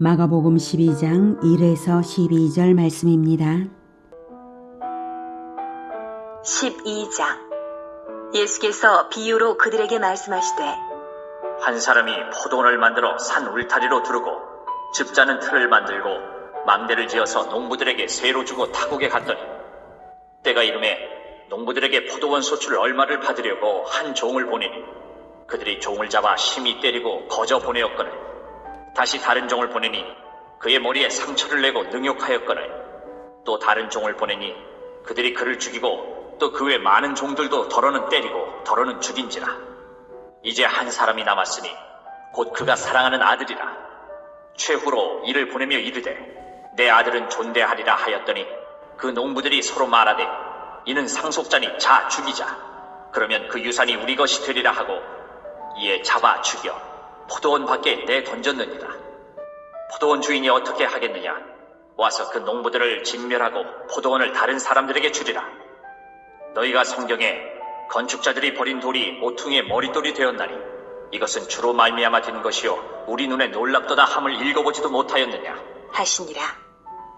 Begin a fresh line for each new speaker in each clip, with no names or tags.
마가복음 12장 1에서 12절 말씀입니다.
12장 예수께서 비유로 그들에게 말씀하시되
한 사람이 포도원을 만들어 산 울타리로 두르고 즙자는 틀을 만들고 망대를 지어서 농부들에게 세로 주고 타국에 갔더니 때가 이르매 농부들에게 포도원 소출 얼마를 받으려고 한 종을 보내니 그들이 종을 잡아 심히 때리고 거저 보내었거늘 다시 다른 종을 보내니 그의 머리에 상처를 내고 능욕하였거늘 또 다른 종을 보내니 그들이 그를 죽이고 또 그 외 많은 종들도 더러는 때리고 더러는 죽인지라. 이제 한 사람이 남았으니 곧 그가 사랑하는 아들이라. 최후로 이를 보내며 이르되 내 아들은 존대하리라 하였더니 그 농부들이 서로 말하되 이는 상속자니 자 죽이자. 그러면 그 유산이 우리 것이 되리라 하고 이에 잡아 죽여 포도원 밖에 내던졌느니라. 포도원 주인이 어떻게 하겠느냐? 와서 그 농부들을 진멸하고 포도원을 다른 사람들에게 주리라. 너희가 성경에 건축자들이 버린 돌이 모퉁이의 머릿돌이 되었나니 이것은 주로 말미암아 된 것이요 우리 눈에 놀랍도다 함을 읽어보지도 못하였느냐
하시니라.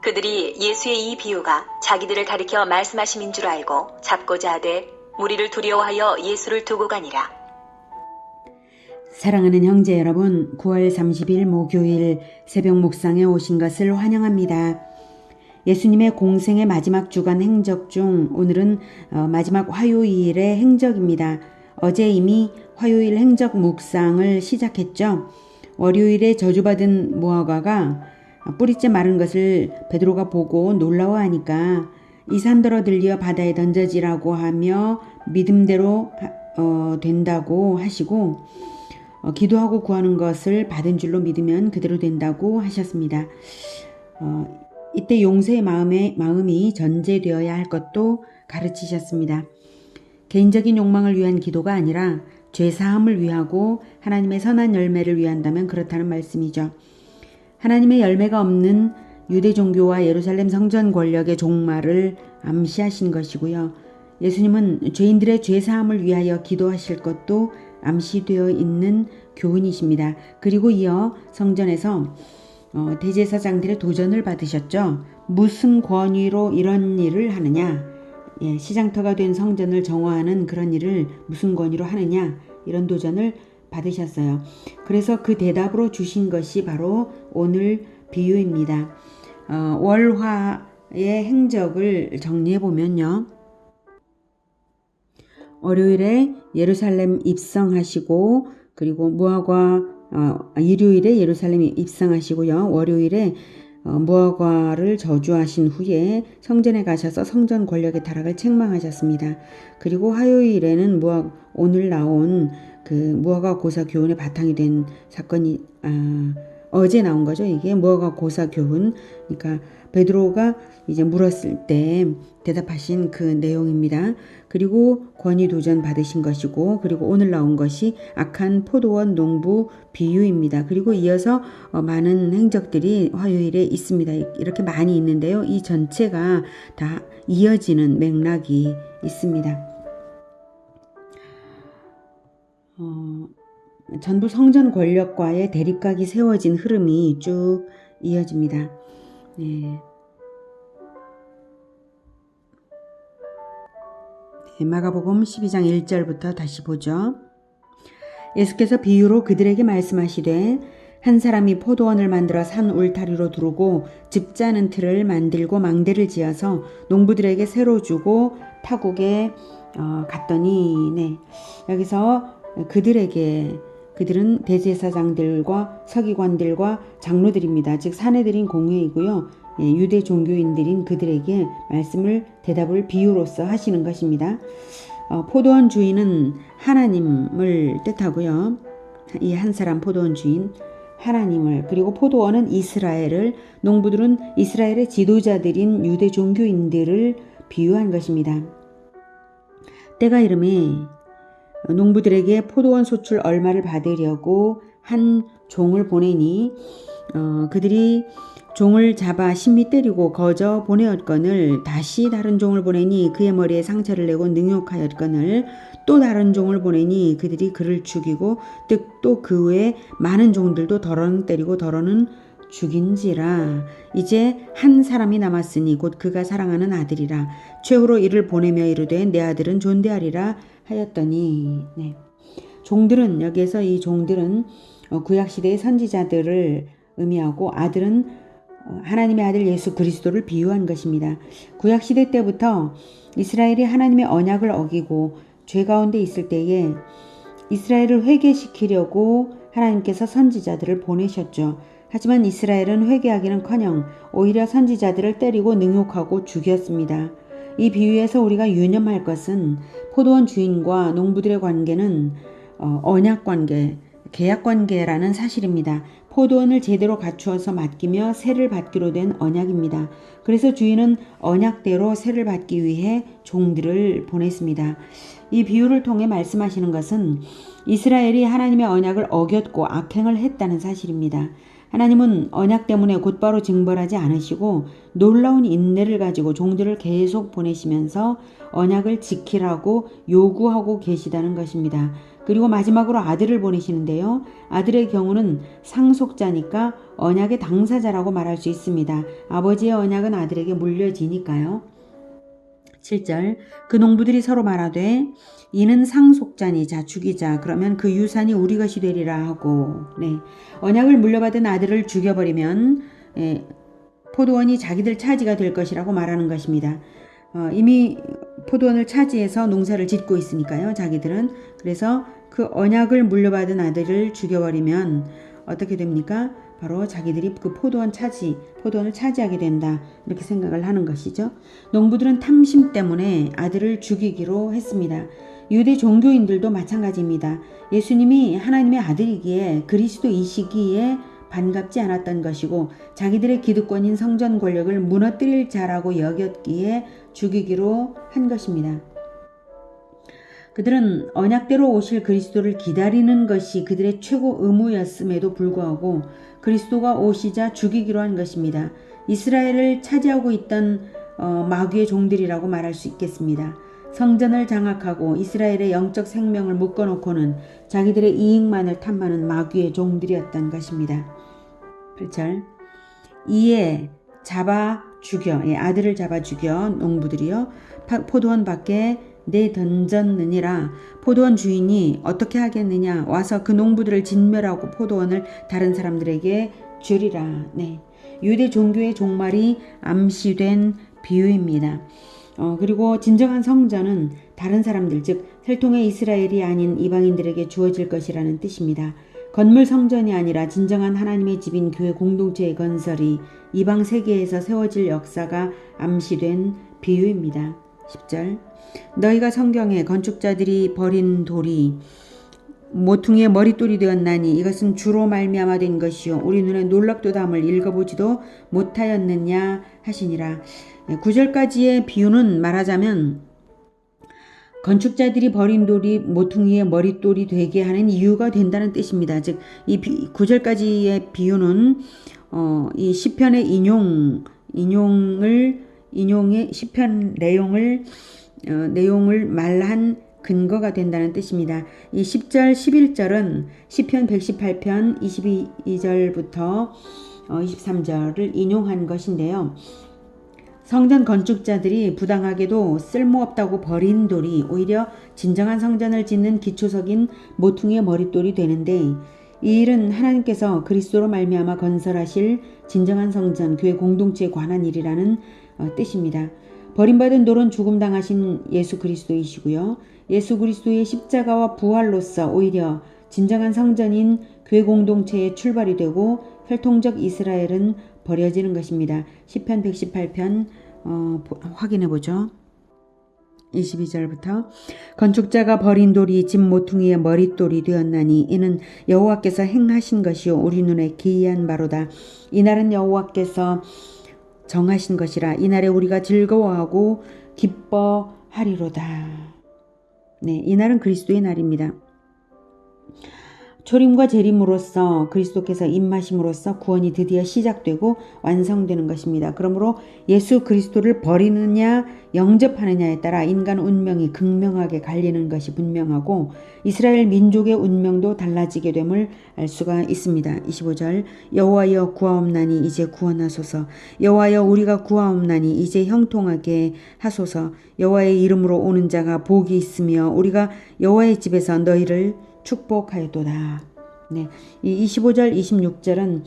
그들이 예수의 이 비유가 자기들을 가리켜 말씀하심인 줄 알고 잡고자 하되 무리를 두려워하여 예수를 두고 가니라.
사랑하는 형제 여러분, 9월 30일 목요일 새벽 묵상에 오신 것을 환영합니다. 예수님의 공생의 마지막 주간 행적 중 오늘은 마지막 화요일의 행적입니다. 어제 이미 화요일 행적 묵상을 시작했죠. 월요일에 저주받은 무화과가 뿌리째 마른 것을 베드로가 보고 놀라워하니까 이 산더러 들려 바다에 던져지라고 하며 믿음대로 된다고 하시고 기도하고 구하는 것을 받은 줄로 믿으면 그대로 된다고 하셨습니다. 이때 용서의 마음이 전제되어야 할 것도 가르치셨습니다. 개인적인 욕망을 위한 기도가 아니라 죄사함을 위하고 하나님의 선한 열매를 위한다면 그렇다는 말씀이죠. 하나님의 열매가 없는 유대 종교와 예루살렘 성전 권력의 종말을 암시하신 것이고요. 예수님은 죄인들의 죄사함을 위하여 기도하실 것도 암시되어 있는 교훈이십니다. 그리고 이어 성전에서 대제사장들의 도전을 받으셨죠. 무슨 권위로 이런 일을 하느냐? 시장터가 된 성전을 정화하는 그런 일을 무슨 권위로 하느냐? 이런 도전을 받으셨어요. 그래서 그 대답으로 주신 것이 바로 오늘 비유입니다. 월화의 행적을 정리해보면요. 월요일에 예루살렘 입성하시고 그리고 일요일에 예루살렘 입성하시고요. 월요일에 무화과를 저주하신 후에 성전에 가셔서 성전 권력의 타락을 책망하셨습니다. 그리고 화요일에는 오늘 나온 그 무화과 고사 교훈의 바탕이 된 사건이 어제 나온 거죠. 이게 무화과 고사 교훈. 그러니까 베드로가 이제 물었을 때 대답하신 그 내용입니다. 그리고 권위 도전 받으신 것이고 그리고 오늘 나온 것이 악한 포도원 농부 비유입니다. 그리고 이어서 많은 행적들이 화요일에 있습니다. 이렇게 많이 있는데요. 이 전체가 다 이어지는 맥락이 있습니다. 전부 성전 권력과의 대립각이 세워진 흐름이 쭉 이어집니다. 마가복음 12장 1절부터 다시 보죠. 예수께서 비유로 그들에게 말씀하시되 한 사람이 포도원을 만들어 산 울타리로 두르고 즙자는 틀을 만들고 망대를 지어서 농부들에게 세로 주고 타국에 갔더니 여기서 그들은 대제사장들과 서기관들과 장로들입니다. 즉 사내들인 공회이고요. 유대 종교인들인 그들에게 대답을 비유로서 하시는 것입니다. 포도원 주인은 하나님을 뜻하고요. 이 한 사람 포도원 주인 하나님을, 그리고 포도원은 이스라엘을, 농부들은 이스라엘의 지도자들인 유대 종교인들을 비유한 것입니다. 때가 이르매 농부들에게 포도원 소출 얼마를 받으려고 한 종을 보내니 그들이 종을 잡아 심히 때리고 거저 보내었거늘 다시 다른 종을 보내니 그의 머리에 상처를 내고 능욕하였거늘 또 다른 종을 보내니 그들이 그를 죽이고 또 그 외에 많은 종들도 더러는 때리고 더러는 죽인지라. 이제 한 사람이 남았으니 곧 그가 사랑하는 아들이라. 최후로 이를 보내며 이르되 내 아들은 존대하리라 하였더니. 네. 종들은, 여기에서 이 종들은 구약시대의 선지자들을 의미하고, 아들은 하나님의 아들 예수 그리스도를 비유한 것입니다. 구약시대 때부터 이스라엘이 하나님의 언약을 어기고 죄 가운데 있을 때에 이스라엘을 회개시키려고 하나님께서 선지자들을 보내셨죠. 하지만 이스라엘은 회개하기는커녕 오히려 선지자들을 때리고 능욕하고 죽였습니다. 이 비유에서 우리가 유념할 것은 포도원 주인과 농부들의 관계는 언약관계, 계약관계라는 사실입니다. 포도원을 제대로 갖추어서 맡기며 세를 받기로 된 언약입니다. 그래서 주인은 언약대로 세를 받기 위해 종들을 보냈습니다. 이 비유를 통해 말씀하시는 것은 이스라엘이 하나님의 언약을 어겼고 악행을 했다는 사실입니다. 하나님은 언약 때문에 곧바로 징벌하지 않으시고 놀라운 인내를 가지고 종들을 계속 보내시면서 언약을 지키라고 요구하고 계시다는 것입니다. 그리고 마지막으로 아들을 보내시는데요. 아들의 경우는 상속자니까 언약의 당사자라고 말할 수 있습니다. 아버지의 언약은 아들에게 물려지니까요. 7절 그 농부들이 서로 말하되 이는 상속자니 자 죽이자. 그러면 그 유산이 우리 것이 되리라 하고. 네. 언약을 물려받은 아들을 죽여버리면 포도원이 자기들 차지가 될 것이라고 말하는 것입니다. 이미 포도원을 차지해서 농사를 짓고 있으니까요. 자기들은. 그래서 그 언약을 물려받은 아들을 죽여버리면 어떻게 됩니까? 바로 자기들이 그 포도원을 차지하게 된다. 이렇게 생각을 하는 것이죠. 농부들은 탐심 때문에 아들을 죽이기로 했습니다. 유대 종교인들도 마찬가지입니다. 예수님이 하나님의 아들이기에 그리스도이시기에 반갑지 않았던 것이고 자기들의 기득권인 성전 권력을 무너뜨릴 자라고 여겼기에 죽이기로 한 것입니다. 그들은 언약대로 오실 그리스도를 기다리는 것이 그들의 최고 의무였음에도 불구하고 그리스도가 오시자 죽이기로 한 것입니다. 이스라엘을 차지하고 있던 마귀의 종들이라고 말할 수 있겠습니다. 성전을 장악하고 이스라엘의 영적 생명을 묶어놓고는 자기들의 이익만을 탐하는 마귀의 종들이었던 것입니다. 8절 이에 잡아 죽여, 아들을 잡아 죽여 농부들이요 포도원 밖에 내던졌느니라. 포도원 주인이 어떻게 하겠느냐. 와서 그 농부들을 진멸하고 포도원을 다른 사람들에게 주리라. 네. 유대 종교의 종말이 암시된 비유입니다. 그리고 진정한 성전은 다른 사람들, 즉 혈통의 이스라엘이 아닌 이방인들에게 주어질 것이라는 뜻입니다. 건물 성전이 아니라 진정한 하나님의 집인 교회 공동체의 건설이 이방 세계에서 세워질 역사가 암시된 비유입니다. 10절 너희가 성경에 건축자들이 버린 돌이 모퉁이의 머릿돌이 되었나니 이것은 주로 말미암아 된 것이요 우리 눈에 놀랍도 담을 읽어보지도 못하였느냐 하시니라. 9절까지의 비유는 말하자면 건축자들이 버린 돌이 모퉁이의 머릿돌이 되게 하는 이유가 된다는 뜻입니다. 즉 이 9절까지의 비유는 이 시편의 인용의 시편 내용을 말한 근거가 된다는 뜻입니다. 이 10절 11절은 시편 118편 22절부터 23절을 인용한 것인데요. 성전 건축자들이 부당하게도 쓸모없다고 버린 돌이 오히려 진정한 성전을 짓는 기초석인 모퉁이의 머릿돌이 되는데 이 일은 하나님께서 그리스도로 말미암아 건설하실 진정한 성전, 교회 공동체에 관한 일이라는 뜻입니다. 버림받은 돌은 죽음당하신 예수 그리스도이시고요. 예수 그리스도의 십자가와 부활로서 오히려 진정한 성전인 교회 공동체의 출발이 되고 혈통적 이스라엘은 버려지는 것입니다. 시편 118편 확인해 보죠. 22절부터 건축자가 버린 돌이 집 모퉁이의 머릿돌이 되었나니 이는 여호와께서 행하신 것이요 우리 눈에 기이한 바로다. 이날은 여호와께서 정하신 것이라. 이날에 우리가 즐거워하고 기뻐하리로다. 네, 이날은 그리스도의 날입니다. 초림과 재림으로써 그리스도께서 입마심으로써 구원이 드디어 시작되고 완성되는 것입니다. 그러므로 예수 그리스도를 버리느냐 영접하느냐에 따라 인간 운명이 극명하게 갈리는 것이 분명하고 이스라엘 민족의 운명도 달라지게 됨을 알 수가 있습니다. 25절 여호와여 구하옵나니 이제 구원하소서. 여호와여 우리가 구하옵나니 이제 형통하게 하소서. 여호와의 이름으로 오는 자가 복이 있으며 우리가 여호와의 집에서 너희를 축복하였도다. 네, 이 25절 26절은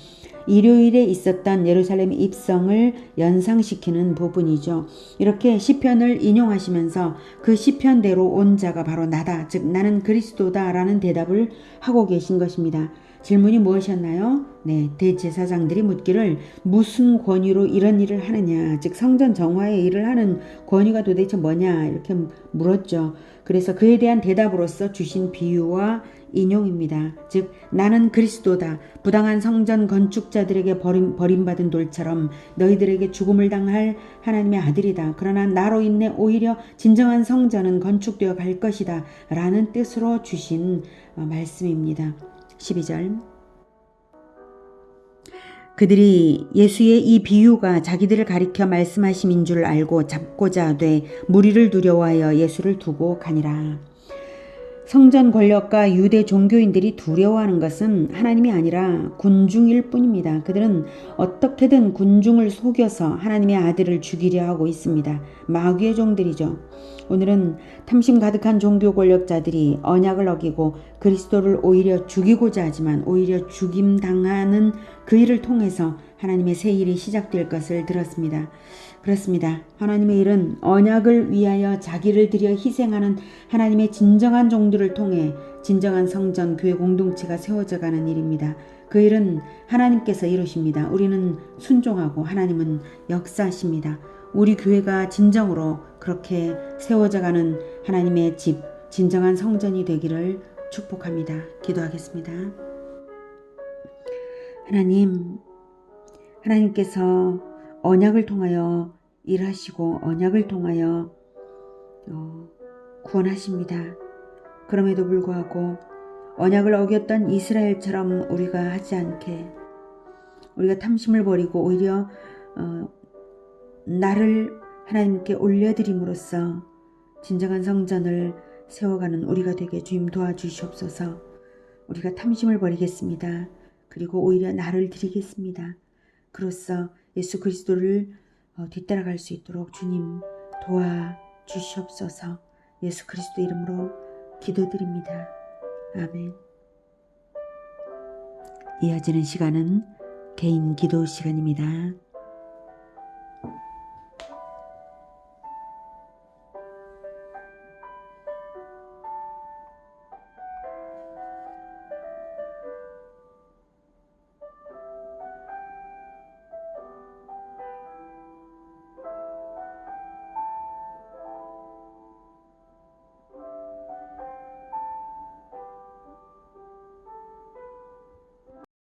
일요일에 있었던 예루살렘 입성을 연상시키는 부분이죠. 이렇게 시편을 인용하시면서 그 시편대로 온 자가 바로 나다, 즉 나는 그리스도다 라는 대답을 하고 계신 것입니다. 질문이 무엇이었나요? 네, 대제사장들이 묻기를 무슨 권위로 이런 일을 하느냐, 즉 성전 정화의 일을 하는 권위가 도대체 뭐냐 이렇게 물었죠. 그래서 그에 대한 대답으로서 주신 비유와 인용입니다. 즉 나는 그리스도다. 부당한 성전 건축자들에게 버림받은 돌처럼 너희들에게 죽음을 당할 하나님의 아들이다. 그러나 나로 인해 오히려 진정한 성전은 건축되어 갈 것이다 라는 뜻으로 주신 말씀입니다. 12절 그들이 예수의 이 비유가 자기들을 가리켜 말씀하심인 줄 알고 잡고자 하되 무리를 두려워하여 예수를 두고 가니라. 성전 권력과 유대 종교인들이 두려워하는 것은 하나님이 아니라 군중일 뿐입니다. 그들은 어떻게든 군중을 속여서 하나님의 아들을 죽이려 하고 있습니다. 마귀의 종들이죠. 오늘은 탐심 가득한 종교 권력자들이 언약을 어기고 그리스도를 오히려 죽이고자 하지만 오히려 죽임당하는 그 일을 통해서 하나님의 새 일이 시작될 것을 들었습니다. 그렇습니다. 하나님의 일은 언약을 위하여 자기를 들여 희생하는 하나님의 진정한 종들을 통해 진정한 성전, 교회 공동체가 세워져가는 일입니다. 그 일은 하나님께서 이루십니다. 우리는 순종하고 하나님은 역사하십니다. 우리 교회가 진정으로 그렇게 세워져가는 하나님의 집, 진정한 성전이 되기를 축복합니다. 기도하겠습니다. 하나님께서 언약을 통하여 일하시고 언약을 통하여 구원하십니다. 그럼에도 불구하고 언약을 어겼던 이스라엘처럼 우리가 하지 않게 우리가 탐심을 버리고 오히려 나를 하나님께 올려드림으로써 진정한 성전을 세워가는 우리가 되게 주님 도와주시옵소서. 우리가 탐심을 버리겠습니다. 그리고 오히려 나를 드리겠습니다. 그로써 예수 그리스도를 뒤따라갈 수 있도록 주님 도와주시옵소서. 예수 그리스도 이름으로 기도드립니다. 아멘. 이어지는 시간은 개인 기도 시간입니다.